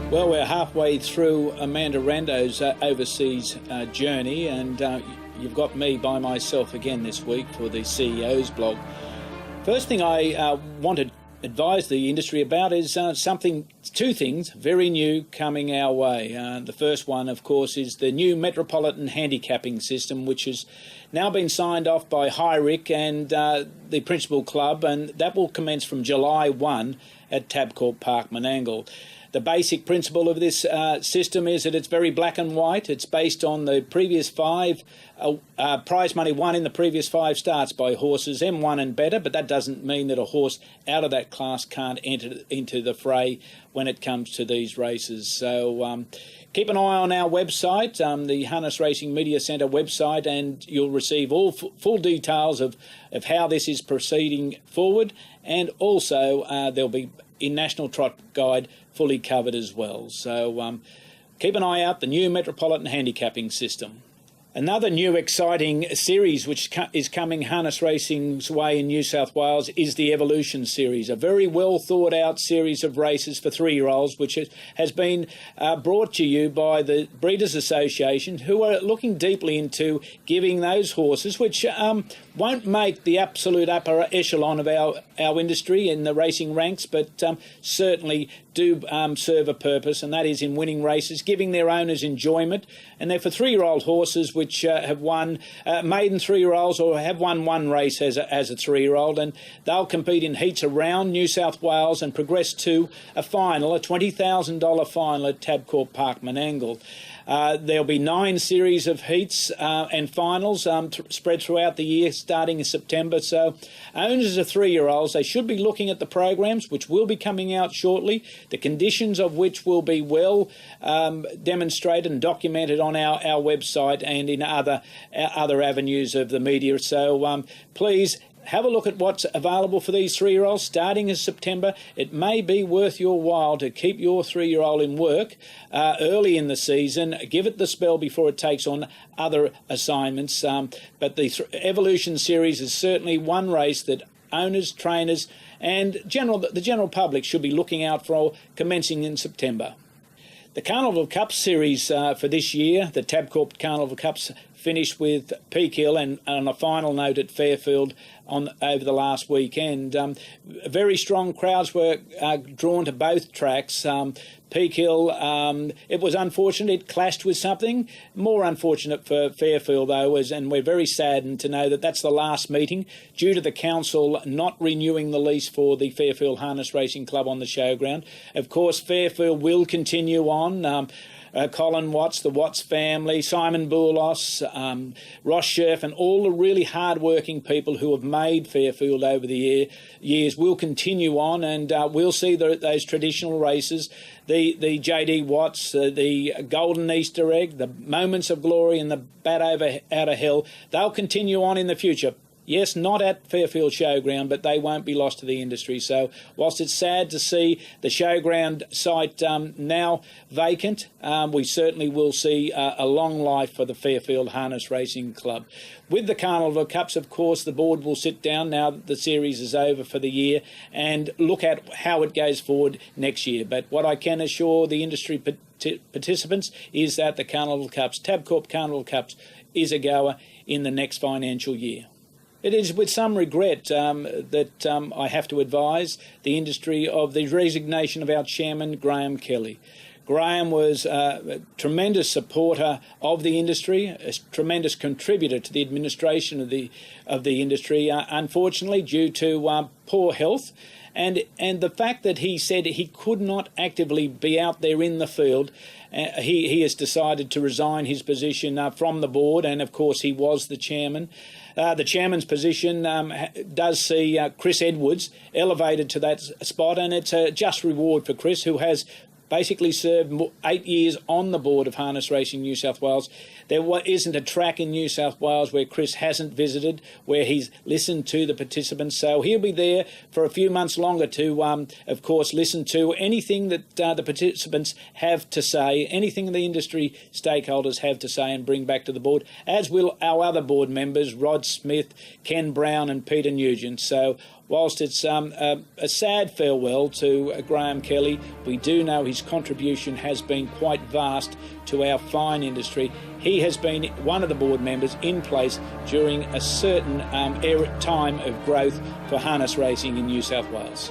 Well, we're halfway through Amanda Rando's overseas journey, and you've got me by myself again this week for the CEO's blog. First thing I want to advise the industry about is two things very new coming our way. The first one, of course, is the new Metropolitan Handicapping System, which has now been signed off by HIRIC and the Principal Club, and that will commence from July 1 at Tabcorp Park Menangle. The basic principle of this system is that it's very black and white. It's based on the previous five, prize money won in the previous 5 starts by horses M1 and better, but that doesn't mean that a horse out of that class can't enter into the fray when it comes to these races. So keep an eye on our website, the Harness Racing Media Centre website, and you'll receive all full details of how this is proceeding forward, and also there'll be in National Trot Guide fully covered as well. So keep an eye out, the new Metropolitan Handicapping System. Another new exciting series which is coming harness racing's way in New South Wales is the Evolution Series, a very well thought out series of races for 3-year-olds, which has been brought to you by the Breeders' Association, who are looking deeply into giving those horses, which won't make the absolute upper echelon of our industry in the racing ranks, but certainly do serve a purpose, and that is in winning races, giving their owners enjoyment. And they're for 3-year-old horses which have won maiden 3-year-olds or have won one race as a 3-year-old, and they'll compete in heats around New South Wales and progress to a final, a $20,000 final at Tabcorp Park Menangle. There'll be 9 series of heats and finals spread throughout the year starting in September. So owners of 3-year-olds, they should be looking at the programs which will be coming out shortly, the conditions of which will be well demonstrated and documented on our website and in other avenues of the media. So please have a look at what's available for these 3-year-olds starting in September. It may be worth your while to keep your 3-year-old in work early in the season. Give it the spell before it takes on other assignments. But the Evolution Series is certainly one race that owners, trainers and the general public should be looking out for, commencing in September. The Carnival Cup Series for this year, the Tabcorp Carnival Cups, finished with Peak Hill and on a final note at Fairfield over the last weekend. Very strong crowds were drawn to both tracks. Peak Hill, it was unfortunate, it clashed with something. More unfortunate for Fairfield though, and we're very saddened to know that that's the last meeting due to the council not renewing the lease for the Fairfield Harness Racing Club on the showground. Of course, Fairfield will continue on. Colin Watts, the Watts family, Simon Boulos, Ross Scherf, and all the really hard-working people who have made Fairfield over the years will continue on, and we'll see those traditional races, the JD Watts, the Golden Easter Egg, the Moments of Glory, and the Bat Out of Hell. They'll continue on in the future. Yes, not at Fairfield Showground, but they won't be lost to the industry. So whilst it's sad to see the showground site now vacant, we certainly will see a long life for the Fairfield Harness Racing Club. With the Carnival Cups, of course, the board will sit down now that the series is over for the year and look at how it goes forward next year. But what I can assure the industry participants is that the Carnival Cups, Tabcorp Carnival Cups, is a goer in the next financial year. It is with some regret that I have to advise the industry of the resignation of our chairman, Graham Kelly. Graham was a tremendous supporter of the industry, a tremendous contributor to the administration of the industry. Unfortunately, due to poor health, and the fact that he said he could not actively be out there in the field, he has decided to resign his position from the board, and of course he was the chairman. The chairman's position does see Chris Edwards elevated to that spot, and it's a just reward for Chris, who has basically served 8 years on the board of Harness Racing New South Wales. There isn't a track in New South Wales where Chris hasn't visited, where he's listened to the participants. So he'll be there for a few months longer to, of course, listen to anything that the participants have to say, anything the industry stakeholders have to say, and bring back to the board, as will our other board members, Rod Smith, Ken Brown and Peter Nugent. So whilst it's a sad farewell to Graham Kelly, we do know his contribution has been quite vast to our fine industry. He has been one of the board members in place during a certain time of growth for harness racing in New South Wales.